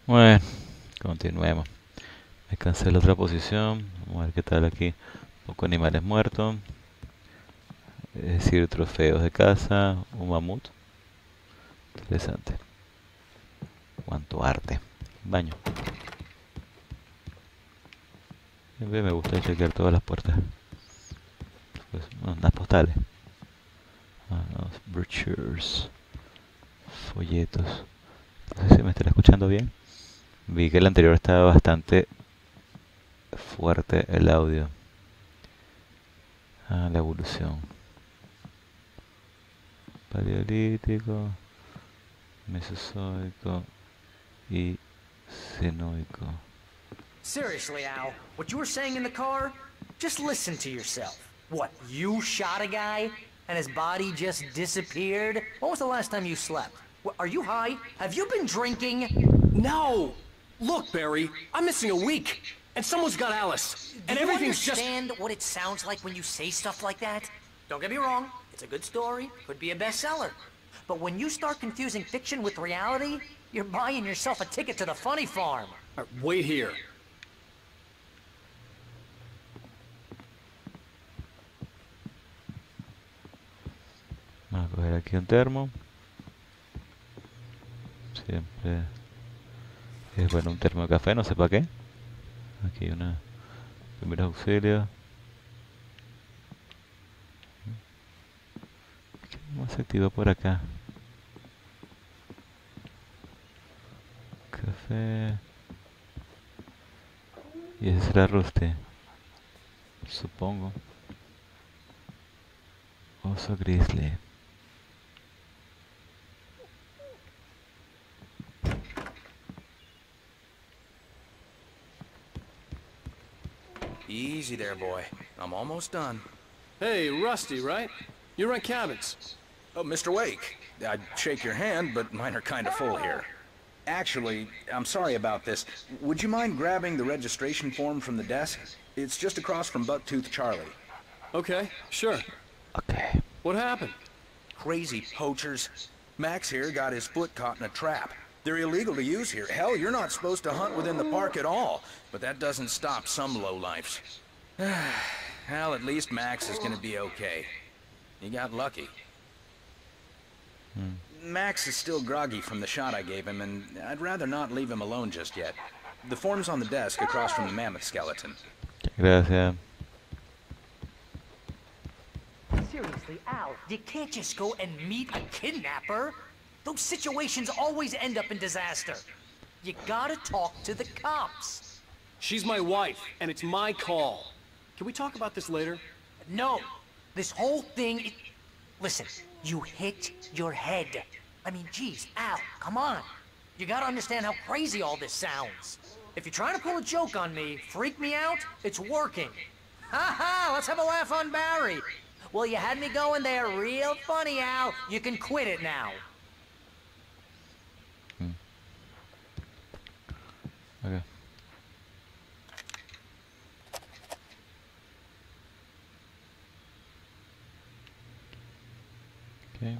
Bueno, continuemos. Me cansé la otra posición. Vamos a ver qué tal aquí. Un poco animales muertos. Es decir, trofeos de caza. Un mamut. Interesante. Cuánto arte. Baño. Me gusta chequear todas las puertas. Pues, las postales. Los brochures. Folletos. No sé si me estará escuchando bien. Vi que el anterior estaba bastante fuerte el audio. La evolución. Paleolítico, Mesozoico y Cenoico. Seriously, Al, what you were saying in the car? Just listen to yourself. What, you shot a guy and his body just disappeared? When was the last time you slept? What, are you high? Have you been drinking? No! Look, Barry, I'm missing a week, and someone's got Alice, and Do you everything's just... understand what it sounds like when you say stuff like that? Don't get me wrong, it's a good story, could be a bestseller. But when you start confusing fiction with reality, you're buying yourself a ticket to the funny farm. Wait here. Vamos a coger aquí un termo. Siempre es bueno un termo de café, no sé para qué. Aquí una primeros auxilios. ¿Qué más se activa por acá? Café. Y ese será Rusty, supongo. Oso grizzly. Easy there, boy. I'm almost done. Hey, Rusty, right? You rent cabins. Oh, Mr. Wake. I'd shake your hand, but mine are kind of full here. Actually, I'm sorry about this. Would you mind grabbing the registration form from the desk? It's just across from Bucktooth Charlie. Okay, sure. Okay. What happened? Crazy poachers. Max here got his foot caught in a trap. They're illegal to use here. Hell, you're not supposed to hunt within the park at all. But that doesn't stop some lowlifes. Well, at least Max is gonna be okay. He got lucky. Max is still groggy from the shot I gave him, and I'd rather not leave him alone just yet. The form's on the desk across from the mammoth skeleton. Gracias. Seriously, Al, you can't just go and meet a kidnapper. Those situations always end up in disaster. You gotta talk to the cops. She's my wife, and it's my call. Can we talk about this later? No, this whole thing, listen, you hit your head. I mean, geez, Al, come on. You gotta understand how crazy all this sounds. If you're trying to pull a joke on me, freak me out, it's working. Ha ha, let's have a laugh on Barry. Well, you had me going there real funny, Al. You can quit it now. Okay. Okay.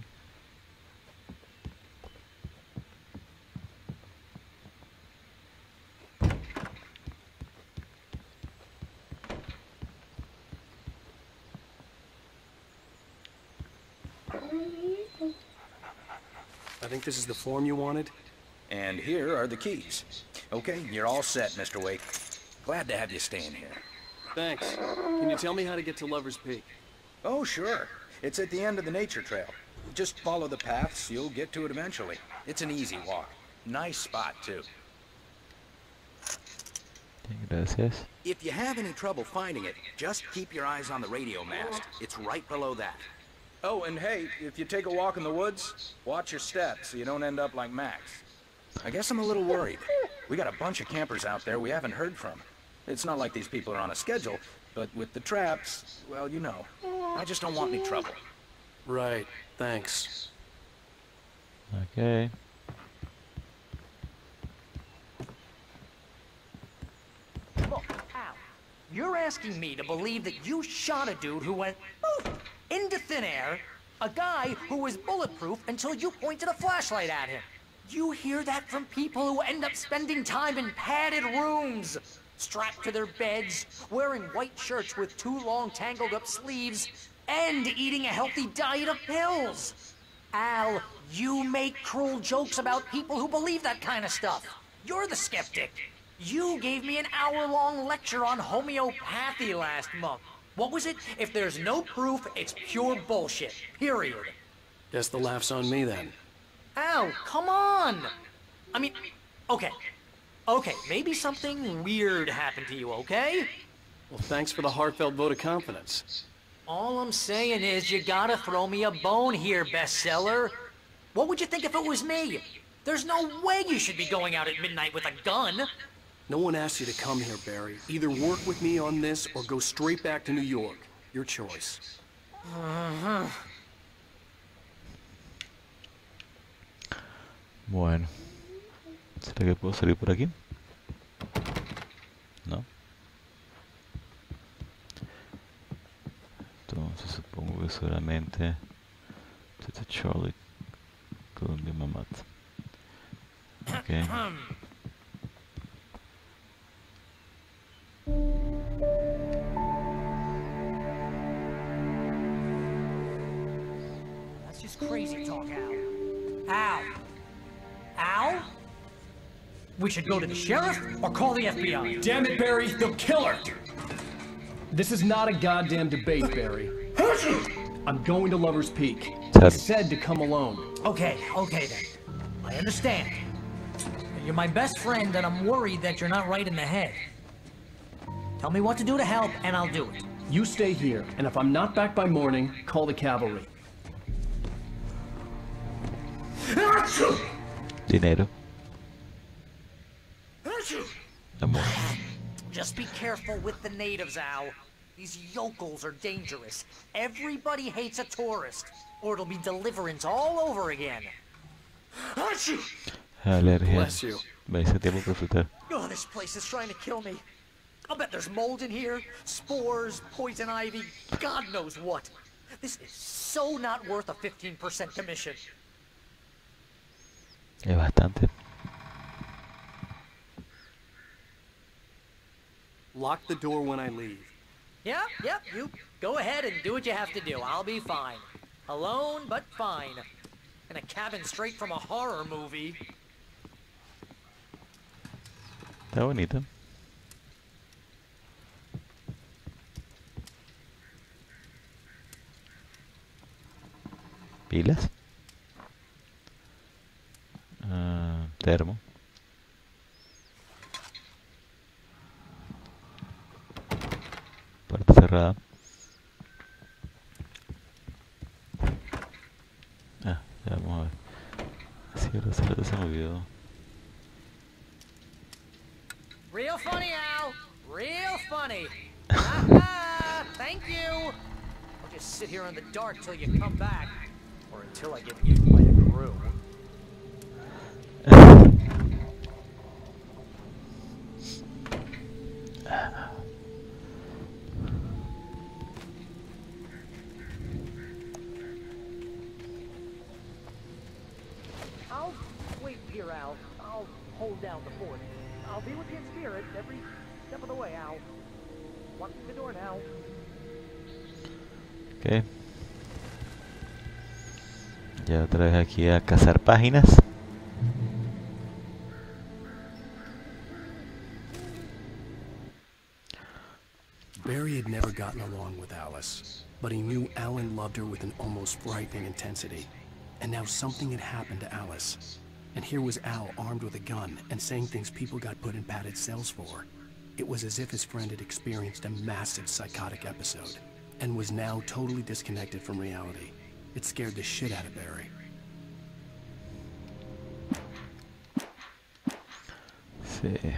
I think this is the form you wanted. And here are the keys. Okay, you're all set, Mr. Wake. Glad to have you staying here. Thanks. Can you tell me how to get to Lover's Peak? Oh, sure. It's at the end of the nature trail. Just follow the paths, you'll get to it eventually. It's an easy walk. Nice spot, too. Gracias. If you have any trouble finding it, just keep your eyes on the radio mast. It's right below that. Oh, and hey, if you take a walk in the woods, watch your steps so you don't end up like Max. I guess I'm a little worried. We got a bunch of campers out there we haven't heard from. It's not like these people are on a schedule, but with the traps, well, you know. I just don't want any trouble. Right, thanks. Okay. Look, Al, you're asking me to believe that you shot a dude who went poof, into thin air, a guy who was bulletproof until you pointed a flashlight at him. You hear that from people who end up spending time in padded rooms, strapped to their beds, wearing white shirts with too long tangled up sleeves, and eating a healthy diet of pills. Al, you make cruel jokes about people who believe that kind of stuff. You're the skeptic. You gave me an hour-long lecture on homeopathy last month. What was it? If there's no proof, it's pure bullshit. Period. Guess the laugh's on me then. Al, come on! I mean, okay. Okay, maybe something weird happened to you, okay? Well, thanks for the heartfelt vote of confidence. All I'm saying is you gotta throw me a bone here, bestseller. What would you think if it was me? There's no way you should be going out at midnight with a gun. No one asked you to come here, Barry. Either work with me on this or go straight back to New York. Your choice. Bueno. ¿Será que puedo salir por aquí? No. Entonces supongo que seguramente Tito Charlie Columbia Mamat. Okay. That's just crazy talk, Al. Al? Al? We should go to the sheriff or call the FBI. Damn it, Barry, they'll kill her! This is not a goddamn debate, Barry. I'm going to Lover's Peak. I said to come alone. Okay then. I understand. You're my best friend and I'm worried that you're not right in the head. Tell me what to do to help and I'll do it. You stay here, and if I'm not back by morning, call the cavalry. Dinero. Amor. Just be careful with the natives, Al. These yokels are dangerous. Everybody hates a tourist, or it'll be Deliverance all over again. Alergia. Bless you. Me hice tiempo para disfrutar. Oh, this place is trying to kill me. I'll bet there's mold in here, spores, poison ivy, God knows what. This is so not worth a 15% commission. Es bastante. Lock the door when I leave. Yep, you go ahead and do what you have to do. I'll be fine. Alone, but fine. In a cabin straight from a horror movie. Está bonito. Pilas. Termo. Puerta cerrada. Ya vamos a ver. Cierra, se me olvidó. Real funny, Al. Real funny. Ha Thank you. I'll just sit here in the dark till you come back. Or until I get eaten by a crew. I'll wait here, Al. I'll hold down the fort. I'll be with you in spirit every step of the way, Al. Lock the door now. Ok. Ya otra vez aquí a cazar páginas. Barry had never gotten along with Alice, but he knew Alan loved her with an almost frightening intensity. And now something had happened to Alice. And here was Al armed with a gun and saying things people got put in padded cells for. It was as if his friend had experienced a massive psychotic episode and was now totally disconnected from reality. It scared the shit out of Barry. Sí.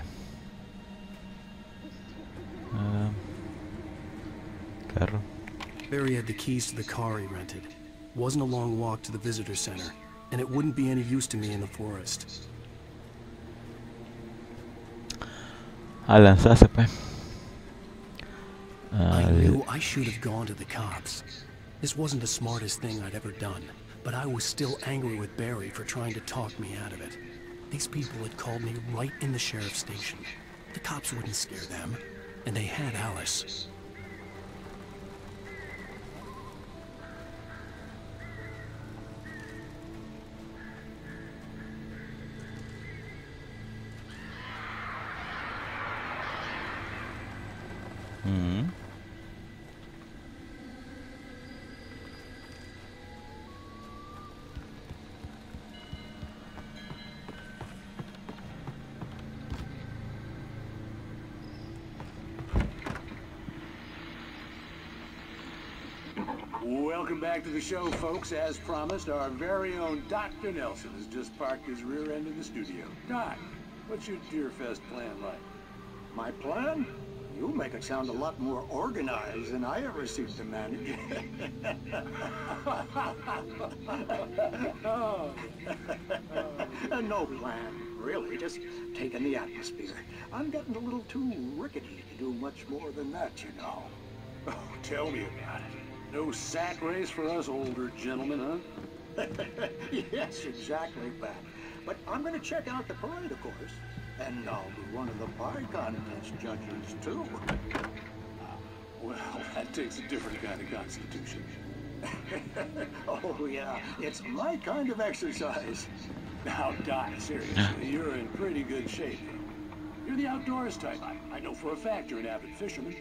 Carro. Barry had the keys to the car he rented. Wasn't a long walk to the visitor center, and it wouldn't be any use to me in the forest. A lanzarse, pues. I knew I should have gone to the cops. This wasn't the smartest thing I'd ever done, but I was still angry with Barry for trying to talk me out of it. These people had called me right in the sheriff's station. The cops wouldn't scare them, and they had Alice. Mm-hmm. Welcome back to the show, folks. As promised, our very own Dr. Nelson has just parked his rear end in the studio. Doc, what's your Deerfest plan like? My plan? You make it sound a lot more organized than I ever seem to manage. No plan, really, just taking the atmosphere. I'm getting a little too rickety to do much more than that, you know. Oh, tell me about it. No sack race for us older gentlemen, huh? Yes, exactly, Pat. But I'm going to check out the parade, of course. And I'll be one of the pie contest judges, too. Well, that takes a different kind of constitution. Oh, yeah. It's my kind of exercise. Now, Doc, seriously, you're in pretty good shape. You're the outdoors type. I know for a fact you're an avid fisherman.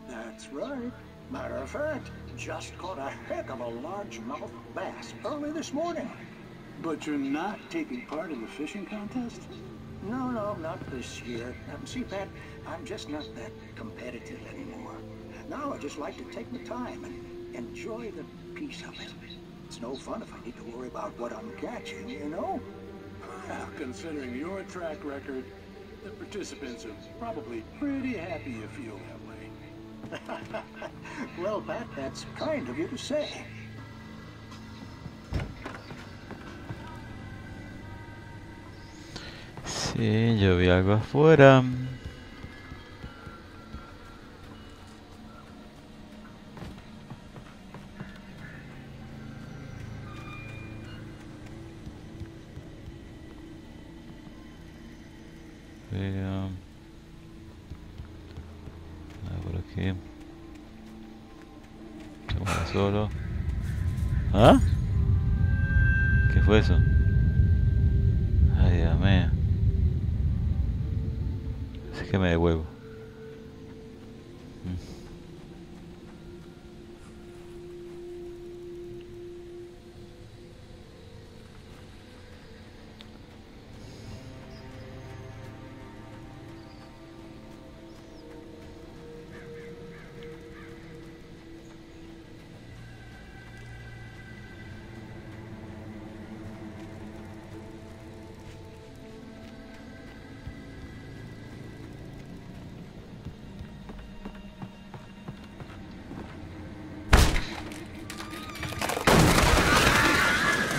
That's right. Matter of fact, just caught a heck of a largemouth bass early this morning. But you're not taking part in the fishing contest? No, not this year. See, Pat, I'm just not that competitive anymore. Now I just like to take my time and enjoy the peace of it. It's no fun if I need to worry about what I'm catching, you know? Well, considering your track record, the participants are probably pretty happy you feel that way. Well, Pat, that's kind of you to say. Sí, yo vi algo afuera. Por aquí. Estamos solo. ¿Ah? ¿Qué fue eso? Ay, Dios mío. Así que me devuelvo.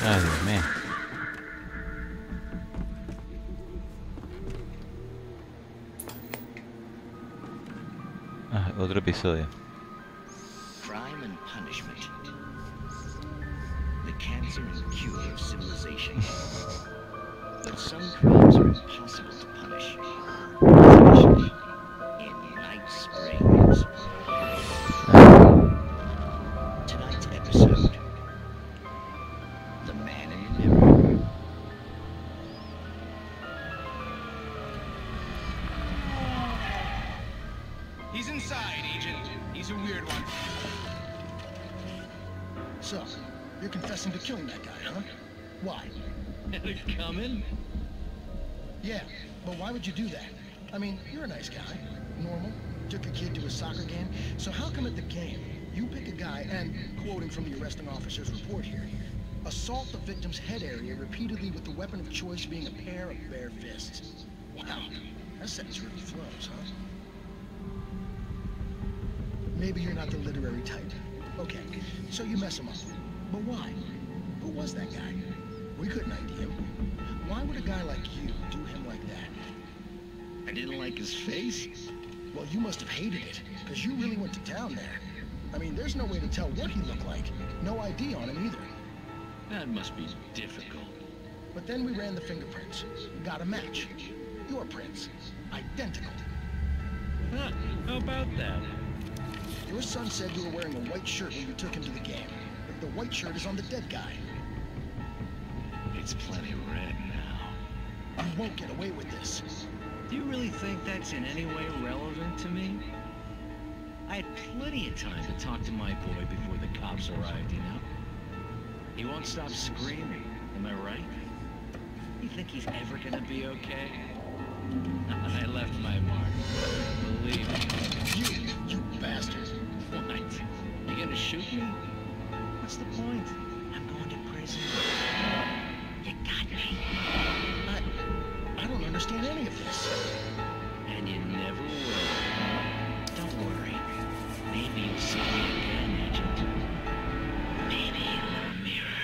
Ay, Dios mío. Ah, otro episodio. Crime and punishment. The cancer and cure of civilization. But some crimes are impossible to punish. Especially in Night Springs. Tonight's episode. The Man in the Mirror. He's inside, Agent. He's a weird one. So, you're confessing to killing that guy, huh? Why? Coming? Yeah, but why would you do that? I mean, you're a nice guy. Normal. Took a kid to a soccer game. So how come at the game, you pick a guy and, quoting from the arresting officer's report here, assault the victim's head area repeatedly with the weapon of choice being a pair of bare fists? Wow, that sentence really flows, huh? Maybe you're not the literary type. Okay, so you mess him up. But why? Who was that guy? We couldn't ID him. Why would a guy like you do him like that? I didn't like his face. Well, you must have hated it, because you really went to town there. I mean, there's no way to tell what he looked like. No ID on him either. That must be difficult. But then we ran the fingerprints. Got a match. Your prints. Identical. Huh, how about that? Your son said you were wearing a white shirt when you took him to the game. The white shirt is on the dead guy. It's plenty red now. You won't get away with this. Do you really think that's in any way relevant to me? I had plenty of time to talk to my boy before the cops arrived, you know? He won't stop screaming, am I right? You think he's ever gonna be okay? I left my mark. Believe me. You bastard. What? You gonna shoot me? What's the point? I'm going to prison. You got me. I don't understand any of this. And you never will. Don't worry. Maybe you'll see me again, Agent. Maybe in the mirror.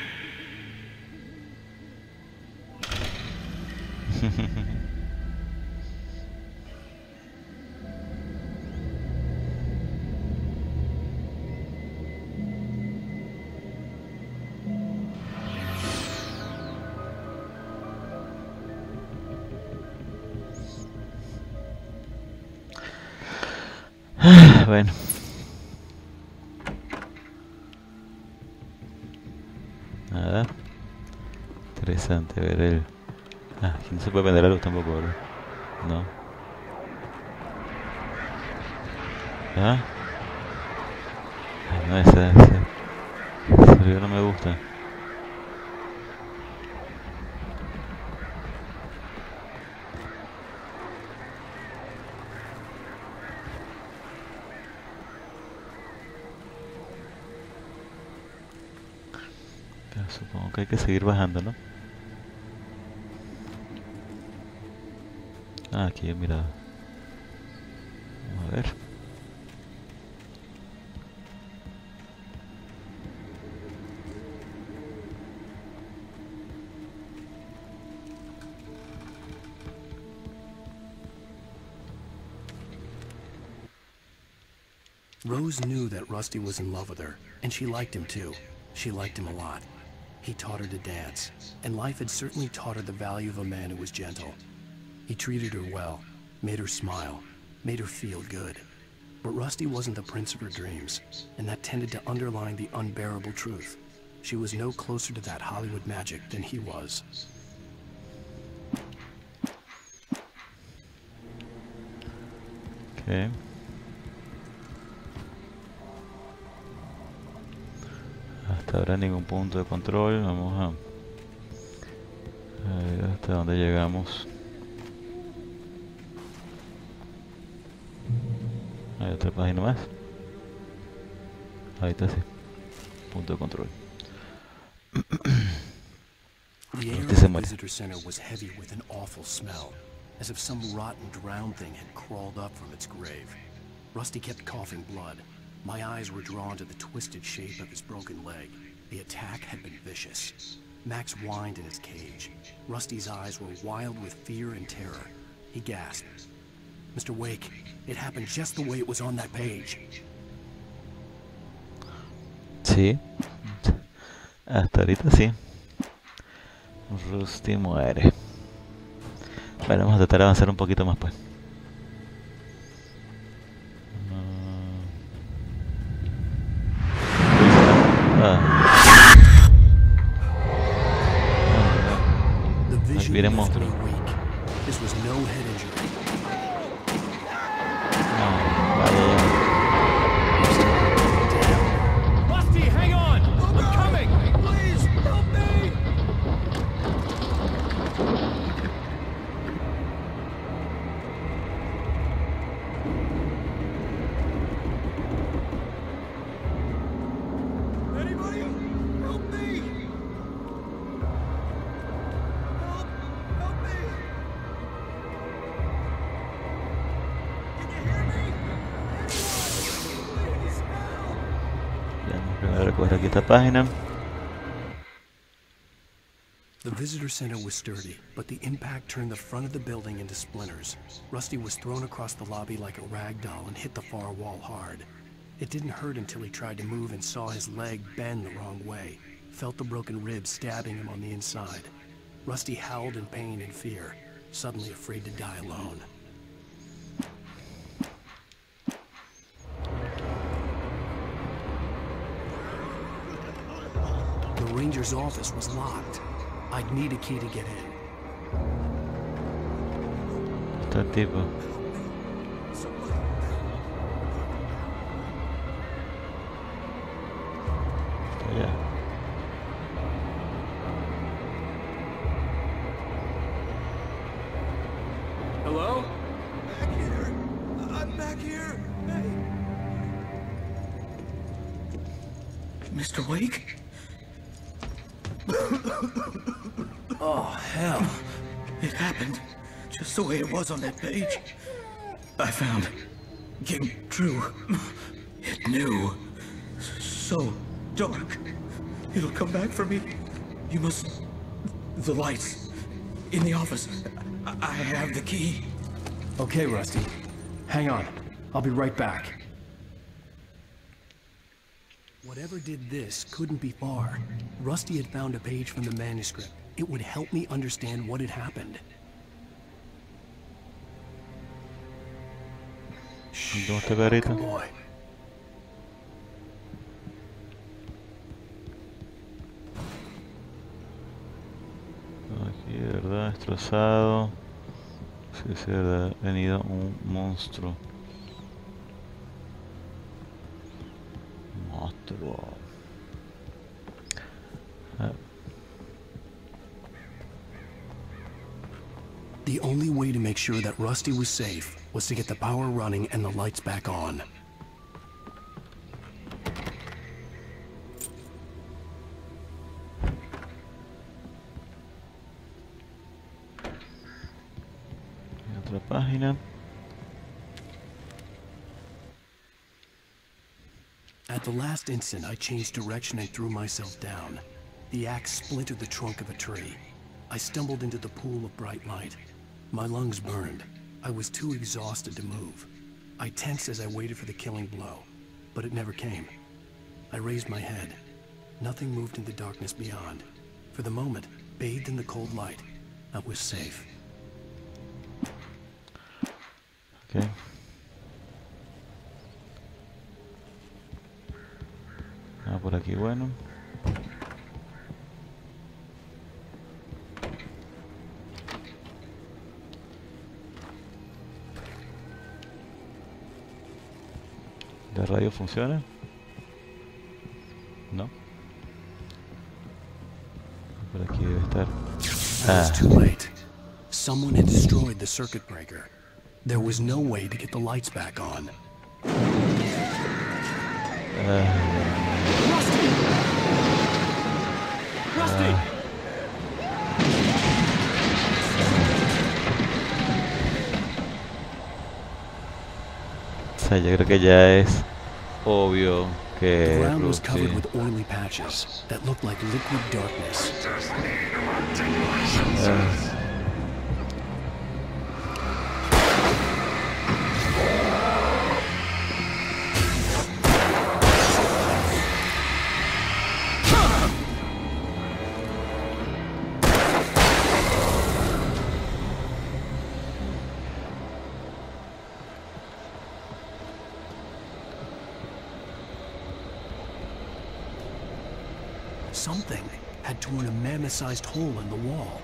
Bueno. Nada. Interesante ver el... Ah, aquí no se puede prender la luz tampoco, ¿verdad? No. ¿Ah? Ay, no, ese ruido no me gusta. Supongo que hay que seguir bajando, ¿no? Ah, aquí he mirado. Vamos a ver. Rose knew that Rusty was in love with her, and she liked him too. She liked him a lot. He taught her to dance, and life had certainly taught her the value of a man who was gentle. He treated her well, made her smile, made her feel good. But Rusty wasn't the prince of her dreams, and that tended to underline the unbearable truth. She was no closer to that Hollywood magic than he was. Okay. Hasta ahora ningún punto de control. Vamos a ver hasta dónde llegamos. Hay otra página más. Ahí está, sí. Punto de control. The air of the visitor center was heavy with an awful smell, as if some rotten drowned thing had crawled up from its grave. Rusty kept coughing blood. My eyes were drawn to the twisted shape of his broken leg. The attack had been vicious. Max whined in his cage. Rusty's eyes were wild with fear and terror. He gasped. Mr. Wake, it happened just the way it was on that page. Sí. Hasta ahorita sí. Rusty muere. Bueno, vamos a tratar de avanzar un poquito más pues. Viene monstruo. Rusty, hang on! I'm coming! Please, help me! Anybody? Help me! Recuerda aquí esta página. The visitor center was sturdy, but the impact turned the front of the building into splinters. Rusty was thrown across the lobby like a rag doll and hit the far wall hard. It didn't hurt until he tried to move and saw his leg bend the wrong way. Felt the broken ribs stabbing him on the inside. Rusty howled in pain and fear, suddenly afraid to die alone. The ranger's office was locked. I'd need a key to get in. Está el tipo. Está allá. Hello? Back here. I'm back here. Hey. Mr. Wake? Oh, hell. It happened just the way it was on that page. I found came true. It knew. So dark. It'll come back for me. You must... The lights. In the office. I have the key. Okay, Rusty. Hang on. I'll be right back. Whatever did this couldn't be far. Rusty had found a page from the manuscript. It would help me understand what had happened. ¿Dónde está Carita? Good boy. Aquí, de verdad, destrozado. Sí, sí, de verdad, ha venido un monstruo. Monstruo. The only way to make sure that Rusty was safe was to get the power running and the lights back on. Otra página. At the last instant, I changed direction and threw myself down. The axe splintered the trunk of a tree. I stumbled into the pool of bright light. My lungs burned. I was too exhausted to move. I tensed as I waited for the killing blow, but it never came. I raised my head. Nothing moved in the darkness beyond. For the moment, bathed in the cold light, I was safe. Okay. Por aquí, bueno. ¿La radio funciona? No. Por aquí debe estar. I was too late. Someone had destroyed the circuit breaker. There was no way to get the lights back on. Rusty! O sea, yo creo que ya es obvio The que ground was Roxy... covered with oily patches that looked like liquid darkness. Something had torn a mammoth-sized hole in the wall.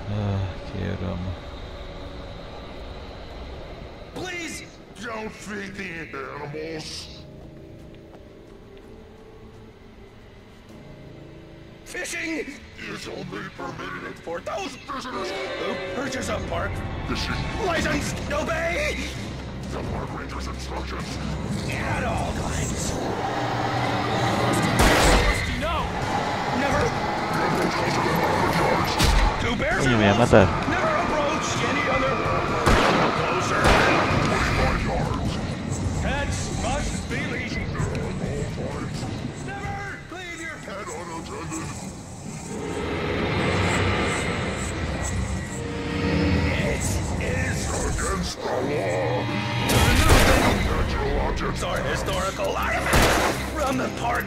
Qué broma. Please don't feed the animals. Fishing is only permitted for those visitors who purchase a park fishing license. Obey the park ranger's instructions at all times. Rusty, no! Never. Two bears Coño, me va a matar. never approach any other. Closer. 25 yards. Pets must be leashed. Never leave your head unattended. It is against the law. Natural objects are historical artifacts from the park.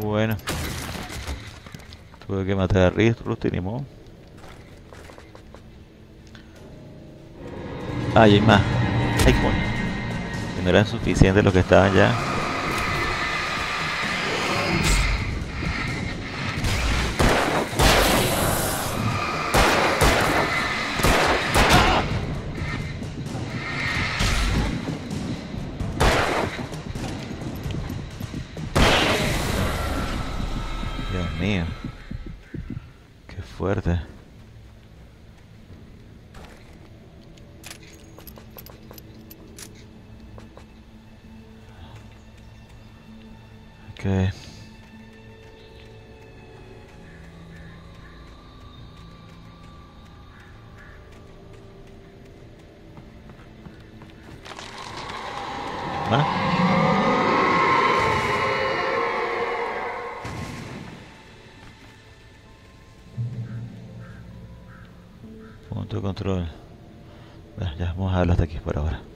Bueno, tuve que matar a Rusty, ni modo. Ah, y hay más. Ay, coño. Que no eran suficientes los que estaban ya. Dios mío. Qué fuerte. Okay. ¿Más? Punto de control. Bueno, ya vamos a dejarlo hasta aquí por ahora.